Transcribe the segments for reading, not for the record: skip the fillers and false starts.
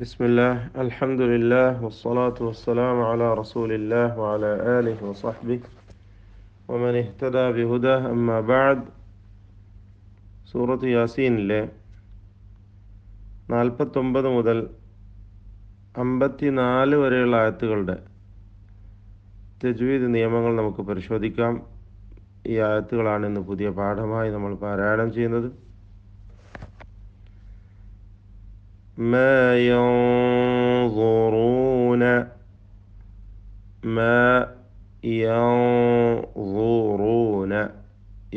بسم الله الحمد لله والصلاة والسلام على رسول الله وعلى آله وصحبه ومن اهتدى بهداه أما بعد സൂറത്ത് യാസീനിലെ 49 മുതൽ 54 വരെയുള്ള ആയത്തുകളുടെ തജ്വീദ് നിയമങ്ങൾ നമുക്ക് പരിശോധിക്കാം. ഈ ആയത്തുകളാണ് ഇന്ന് പുതിയ പാഠമായി നമ്മൾ പാരായണം ചെയ്യുന്നത്. ما ينظرون ما ينظرون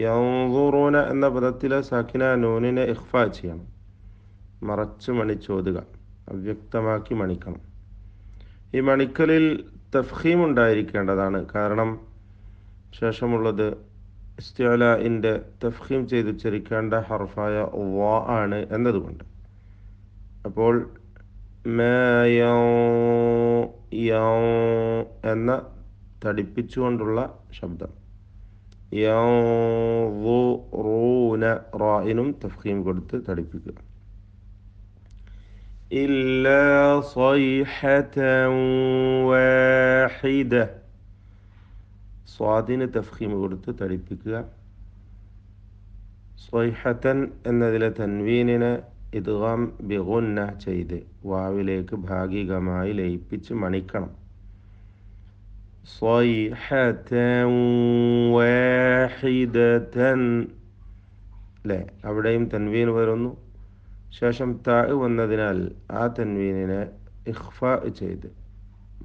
ينظرون എന്ന പദത്തിലെ സാക്കിന നൂനിനെ ഇഖ്ഫാ ചെയ്യണം, മറച്ച് മണിച്ചോതുക, അവ്യക്തമാക്കി മണിക്കണം. ഈ മണിക്കലിൽ തഫ്ഖീം ഉണ്ടായിരിക്കേണ്ടതാണ്. കാരണം ശേഷമുള്ളത് ഇസ്തിഅലാഇൻ്റെ തഫ്ഖീം ചെയ്ത് ഉച്ചരിക്കേണ്ട ഹർഫായ വാ ആണ് എന്നതുകൊണ്ട്. അപ്പോൾ എന്ന തടിപ്പിച്ചുകൊണ്ടുള്ള ശബ്ദം, റായിനും തഫ്ഖീം കൊടുത്ത് തടിപ്പിക്കുക. ഇല്ലാ സൈഹതൻ വാഹിദ, സ്വാദിന് തഫ്ഖീം കൊടുത്ത് തടിപ്പിക്കുക. സ്വൈഹത്തൻ എന്നതിലെ തൻവീനിനെ ഇദ്ഗാം ബിഗുന്ന ചെയ്ത് വാവിലേക്ക് ഭാഗികമായി ലയിപ്പിച്ച് മണിക്കണം. സ്വൈഹതൻ വാഹിദതൻ അല്ലേ, അവിടെയും തൻവീൻ വരുന്നു. ശേഷം താ വന്നതിനാൽ ആ തൻവീനിനെ ഇഖ്ഫാ ചെയ്ത്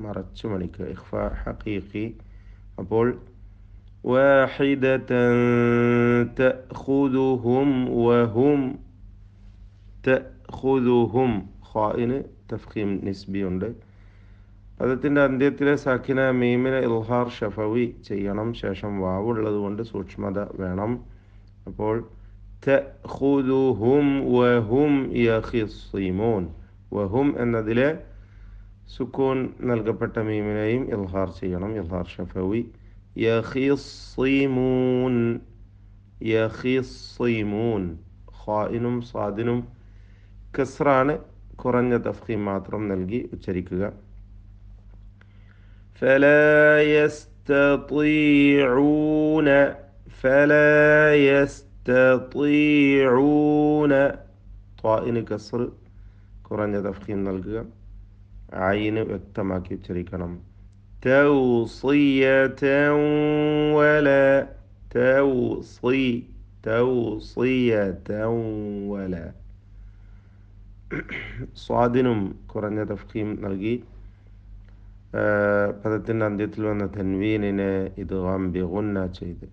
മറച്ചു മണിക്കുക, ഇഖ്ഫാ ഹഖീഖി. അപ്പോൾ വാഹിദതൻ തഖുദുഹും വഹും തഖുദുഹും, ഖാഇന് തഫ്ഖീം നിസ്ബിയുണ്ട്. പദത്തിൻ്റെ അന്ത്യത്തിലെ സാക്കിന മീമിനെ ഇൽഹാർ ഷഫവി ചെയ്യണം. ശേഷം വാവുള്ളത് കൊണ്ട് സൂക്ഷ്മത വേണം. അപ്പോൾ തഖുദുഹും വഹും യഖിസ്സിമൂൻ, വഹും എന്നതിലെ സുക്കൂൻ നൽകപ്പെട്ട മീമിനെയും ഇൽഹാർ ചെയ്യണം, ഇൽഹാർ ഷഫവി. യഖിസ്സിമൂൻ യഖിസ്സിമൂൻ, ഖാഇനും സാദിനും കസ്റാണ്, കുറഞ്ഞ തഫ്ഖീം മാത്രം നൽകി ഉച്ചരിക്കുക. ഫലാ യസ്തതീഊന ഫലാ യസ്തതീഊന, ത്വാഇന് കസ്ർ, കുറഞ്ഞ തഫ്ഖീം നൽകുക. ഐന് വ്യക്തമാക്കി ഉച്ചരിക്കണം. തൗസിയതൻ വലാ തൗസിയതൻ വലാ, സ്വാദിനും കുറഞ്ഞ തഫ്ഖീം നൽകി പദത്തിൻ്റെ അന്ത്യത്തിൽ വന്ന തൻവീനിനെ ഇദ്ഗാം ബിഗുന്ന ചെയ്ത്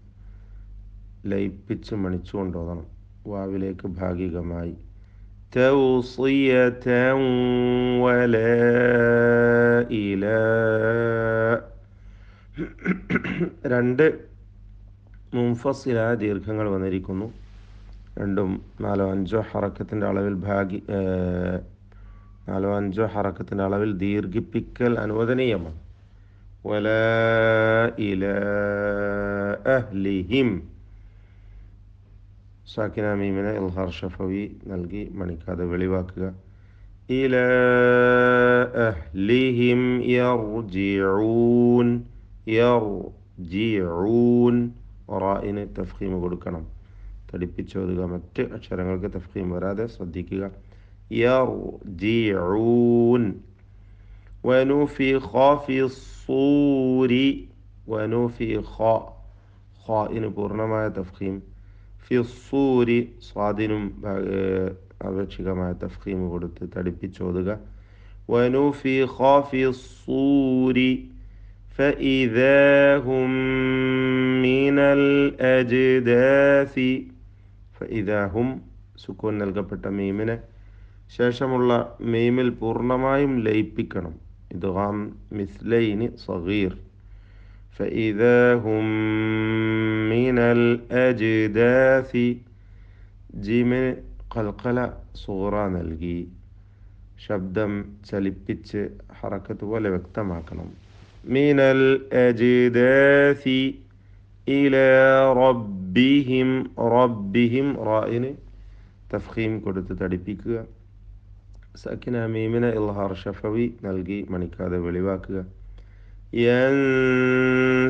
ലയിപ്പിച്ച് മണിച്ചു കൊണ്ടുപോകണം വാവിലേക്ക് ഭാഗികമായി. തൗസിയതൻ വലാ ഇലാ, രണ്ട് മുൻഫസിലായ ദീർഘങ്ങൾ വന്നിരിക്കുന്നു. രണ്ടും 4-5 ഹറക്കത്തിൻ്റെ അളവിൽ ദീർഘിപ്പിക്കൽ അനുവദനീയമാണ്. വലാ ഇലാ അഹ്ലിഹിം, സാക്കിന മീമിനെ ഇൽഹാർ ഷഫവി നൽകി മണിക്കാതെ വെളിവാക്കുക. ഇലാ അഹ്ലിഹിം യർജിഊൻ യർജിഊൻ, റായിന് തഫ്ഖീം കൊടുക്കണം, തടിപ്പിച്ചോതുക. മറ്റ് അക്ഷരങ്ങൾക്ക് തഫ്ഖീം വരാതെ ശ്രദ്ധിക്കുക. യർജിഊൻ. വനുഫിഖ ഫിസ്സൂരി, വനുഫിഖ, ഖാഇന് പൂർണ്ണമായ തഫ്ഖീം. ഫിസ്സൂരി, സ്വാദിനും ആപേക്ഷികമായ തഫ്ഖീം കൊടുത്ത് തടിപ്പിച്ചോതുക. വനുഫിഖ ഫിസ്സൂരി فإذا هم من الأجداث, فإذا هم സുക്കൂൻ നൽകപ്പെട്ട മീമിനെ ശേഷമുള്ള മീമിൽ പൂർണ്ണമായും ലയിപ്പിക്കണം. ഇദ്ഗാം മിസ്ലൈനി സഗീർ. فإذا هم من الأجداث, ജീമിന് ഖൽഖല സുഗ്റ നൽകി ശബ്ദം ചലിപ്പിച്ച് ഹറക്കത്ത് പോലെ വ്യക്തമാക്കണം. മിനൽ അജ്ദാസി ഇലാ റബ്ബിഹിം, റബ്ബിഹിം റായിന് തഫ്ഖീം കൊടുത്ത് തടിപ്പിക്കുക. സക്കിന മീമിനെ ഇൽഹാർ ഷഫവി നൽകി മണിക്കാതെ വെളിവാക്കുക. യൻസിലൂൻ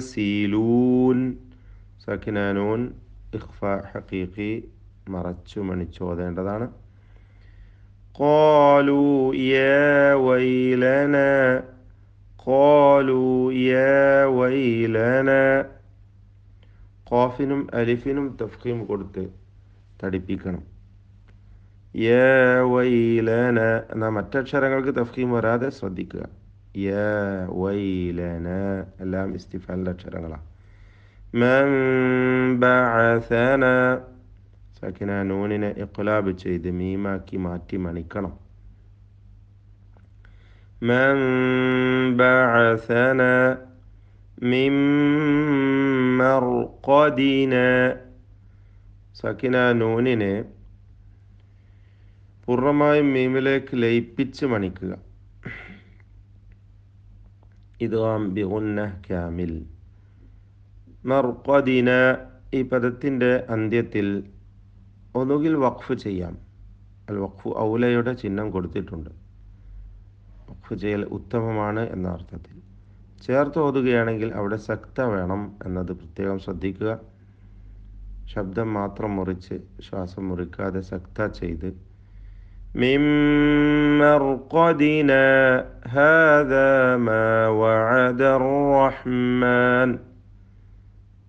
സക്കിന നൂൻ ഇഖ്ഫ ഹഖീഖി മറച്ചു മണിച്ചോതേണ്ടതാണ്. ഖാലൂ യാ വൈലനാ ഖാലൂ യാ വൈലനാ ഖാഫിനും അലിഫിനും തഫ്ഖീം കൊടുത്ത് തടിപ്പിക്കണം. യാ വൈലന എന്നാൽ മറ്റക്ഷരങ്ങൾക്ക് തഫ്ഖീം വരാതെ ശ്രദ്ധിക്കുക. യാ വൈലന എല്ലാം ഇസ്തിഫാലിൻ്റെ അക്ഷരങ്ങളാണ്. മൻ ബഅസന സക്കിന നൂനിനെ ഇഖ്ലാബ് ചെയ്ത് മീമാക്കി മാറ്റി മണിക്കണം. മൻ ബഅസന മിൻ മർഖദിന സക്കിന നൂനിനെ പൂർണ്ണമായും മീമിലേക്ക് ലയിപ്പിച്ച് മണിക്കുക. ഇദ്ഗാം ബിഗുന്ന കാമിൽ. മർഖദിന ഈ പദത്തിൻ്റെ അന്ത്യത്തിൽ ഒന്നുകിൽ വഖഫ് ചെയ്യാം. അൽ വഖഫ് ഔലയുടെ ചിഹ്നം കൊടുത്തിട്ടുണ്ട്. വഖഫ് ചെയ്യൽ ഉത്തമമാണ് എന്ന അർത്ഥത്തിൽ. ചേർത്ത് ഓതുകയാണെങ്കിൽ അവിടെ സക്ത വേണം എന്നത് പ്രത്യേകം ശ്രദ്ധിക്കുക. ശബ്ദം മാത്രം മുറിച്ച് ശ്വാസം മുറിക്കാതെ സക്ത ചെയ്ത് മിൻ മർഖദിന ഹാദാ മാ വഅദർ റഹ്മാൻ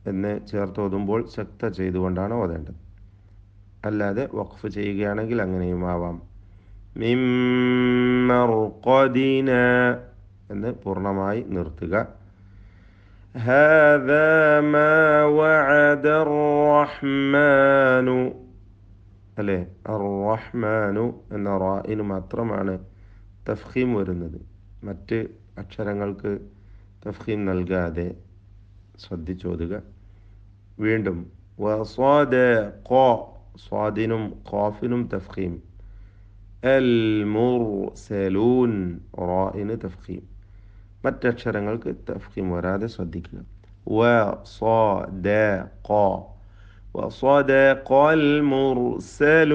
എന്ന് ചേർത്ത് ഓതുമ്പോൾ സക്ത ചെയ്തുകൊണ്ടാണ് ഓതേണ്ടത്. അല്ലാതെ വഖഫ് ചെയ്യുകയാണെങ്കിൽ അങ്ങനെയും ആവാം. മിൻ മർഖദിന എന്ന് പൂർണ്ണമായി നിർത്തുക. ഹാദാ മാ വഅദർ റഹ്മാനു അല്ലേ, അർ-റഹ്മാനു എന്ന റായിന് മാത്രമാണ് തഫ്ഖീം വരുന്നത്. മറ്റ് അക്ഷരങ്ങൾക്ക് തഫ്ഖീം നൽകാതെ ശ്രദ്ധിച്ചോതുക. വീണ്ടും വസ്വാദ ഖാ സ്വാദിനും ഖാഫിനും തഫ്ഖീം. അൽ മുർസലൂൻ റായിന് തഫ്ഖീം. മറ്റക്ഷരങ്ങൾക്ക് തഫ്ഖീം വരാതെ ശ്രദ്ധിക്കുക. വസ്വാദ وصدق المرسلون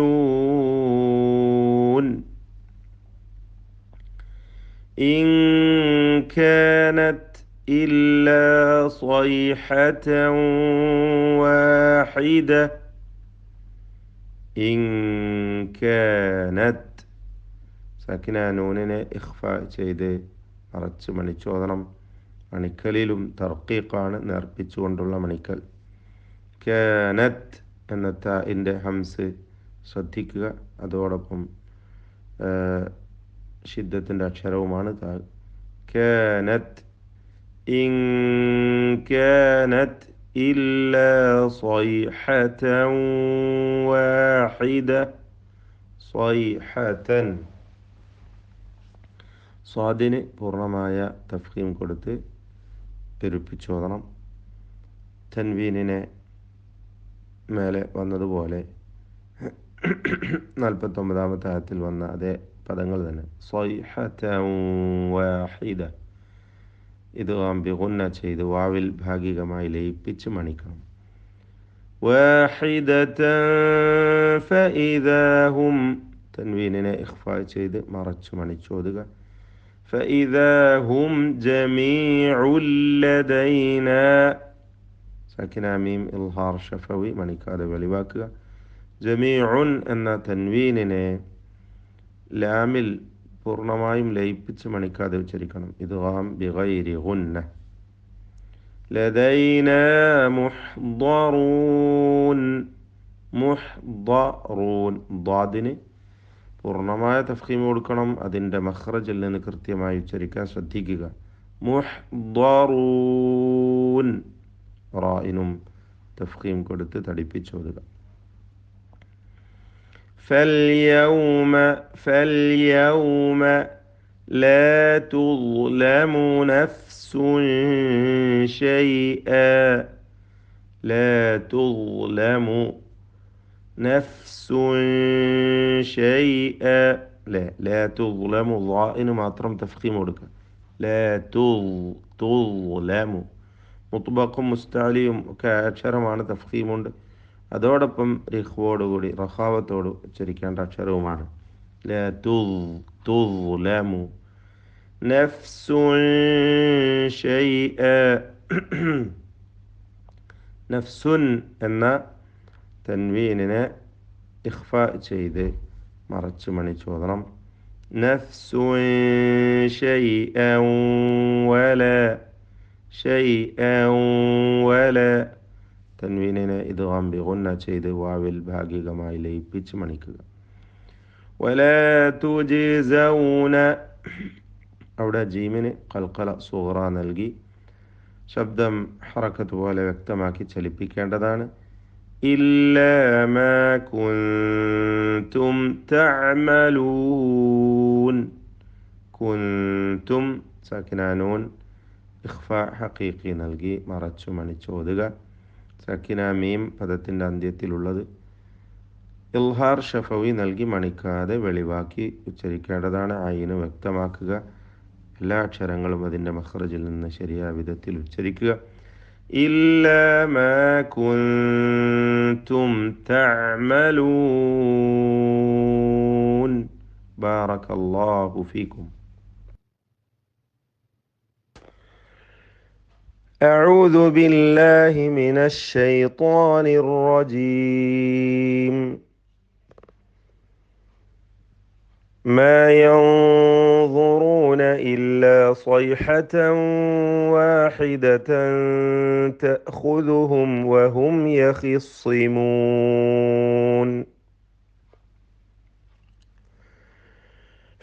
إن كانت إلا صيحة واحدة إن كانت സക്കിന നൂനിനെ ഇഖ്ഫ ചെയ്ത് മറച്ച് മണിച്ചോദനം. മണിക്കലിലും തർക്കീഖാണ് നേർപ്പിച്ചുകൊണ്ടുള്ള മണിക്കൽ. കാനത്ത് എന്ന താഇൻ്റെ ഹംസ് ശ്രദ്ധിക്കുക. അതോടൊപ്പം ഷിദ്ദത്തിൻ്റെ അക്ഷരവുമാണ് താ. കാനത്ത് ഇൻ കാനത്ത് ഇല്ലാ സ്വൈഹതൻ വാഹിദ സ്വൈഹതൻ. സ്വാദിന് പൂർണ്ണമായ തഫ്ഖീം കൊടുത്ത് പെരുപ്പിച്ചോദണം. തൻവീനിനെ മേലെ വന്നതുപോലെ 49-ാമത്തെ ആയത്തിൽ വന്ന അതേ പദങ്ങൾ തന്നെ. സ്വൈഹതൻ വാഹിദ ഇദ്ഗാം ബിഗുന്ന ചെയ്ത് വാവിൽ ഭാഗികമായി ലയിപ്പിച്ച് മണിക്കണം. വാഹിദതൻ ഫഇദാ ഹും തൻവീനിനെ ഇഖ്ഫാ ചെയ്ത് മറച്ചു മണിച്ചോതുക. ഫഇദാ ഹും ജമീഉൻ ലദൈനാ സക്കിന മീം ഇൽഹാർ ഷഫവി മണിക്കാതെ വെളിവാക്കുക. ജമീഉൻ എന്ന തൻവീനിനെ ലാമിൽ പൂർണ്ണമായും ലയിപ്പിച്ച് മണിക്കാതെ ഉച്ചരിക്കണം. ഇദ്ഗാം ബിഗൈരി ഗുന്ന. ലദൈനാ മുഹ്ദറൂൻ മുഹ്ദറൂൻ ദ്വാദിന് പൂർണ്ണമായ തഫ്ഖീം കൊടുക്കണം. അതിൻ്റെ മഖ്റജിൽ നിന്ന് കൃത്യമായി ഉച്ചരിക്കാൻ ശ്രദ്ധിക്കുക. മുഹ്ദറൂൻ റായിനും തഫ്ഖീം കൊടുത്ത് തടിപ്പിച്ചോതുക. فاليوم لا تظلم نفس شيئا لا تظلم نفس شيئا لا تظلم ضائن മാത്രം തഫ്ഖീം കൊടുക്കുക. لا تظلم മുത്ബഖും മുസ്താലിയും ഒക്കെ അക്ഷരമാണ്, തഫ്ഖീമുണ്ട്. അതോടൊപ്പം റിഖ്വോടുകൂടി റഖാവത്തോട് ഉച്ചരിക്കേണ്ട അക്ഷരവുമാണ്. لا تظلم نفس شيئا. നഫ്സുൻ എന്ന തൻവീനിനെ ഇഖ്ഫ ചെയ്ത് മറച്ച് മണിച്ചോദനം. നഫ്സുൻ ഷൈഅൻ വല ഷൈഅൻ വല തൻവീനിനെ ഇദ്ഗാം ബിഗുന്ന ചെയ്ത് വാവിൽ ഭാഗികമായി ലയിപ്പിച്ച് മണിക്കുക. വല തുജ്സൗന അവിടെ ജീമിന് ഖൽഖല സുഗ്റ നൽകി ശബ്ദം ഹറക്കത്ത് പോലെ വ്യക്തമാക്കി ചലിപ്പിക്കേണ്ടതാണ്. ഇല്ലാ മാ കുൻതും തഅമലൂൻ. കുൻതും സക്കിനാനൂൻ ഇഖ്ഫ ഹഖീഖി നൽകി മറച്ചു മണിച്ചോതുക. സക്കിന മീം പദത്തിൻ്റെ അന്ത്യത്തിലുള്ളത് ഇൽഹാർ ഷഫവി നൽകി മണിക്കാതെ വെളിവാക്കി ഉച്ചരിക്കേണ്ടതാണ്. ഐന് വ്യക്തമാക്കുക. എല്ലാ അക്ഷരങ്ങളും അതിൻ്റെ മഖ്റജിൽ നിന്ന് ശരിയായ വിധത്തിൽ ഉച്ചരിക്കുക. ഇല്ലാ മാ കുൻതും തഅമലൂൻ. ബാറകല്ലാഹു ഫീക്കും. أعوذ بالله من الشيطان الرجيم. ما ينظرون إلا صيحة واحدة تأخذهم وهم يخصمون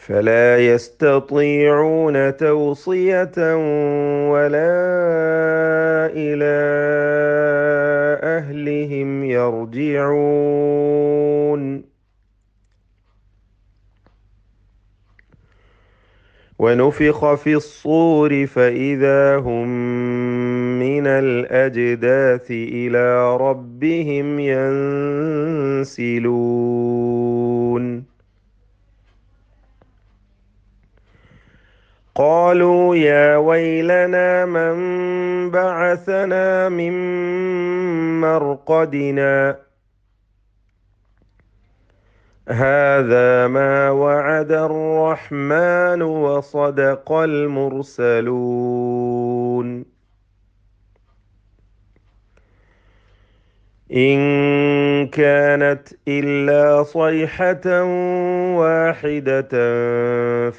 فلا يستطيعون توصية ولا إلى أهلهم يرجعون ونفخ في الصور فإذا هم من الأجداث إلى ربهم ينسلون قالوا يا ويلنا من بعثنا من مرقدنا هذا ما وعد الرحمن وصدق المرسلون إن كانت إلا صيحة واحدة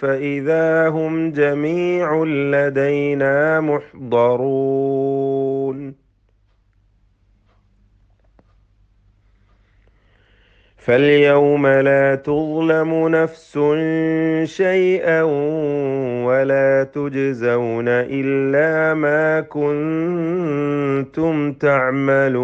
فإذا هم جميع لدينا محضرون فاليوم لا تظلم نفس شيئا ولا تجزون إلا ما كنتم تعملون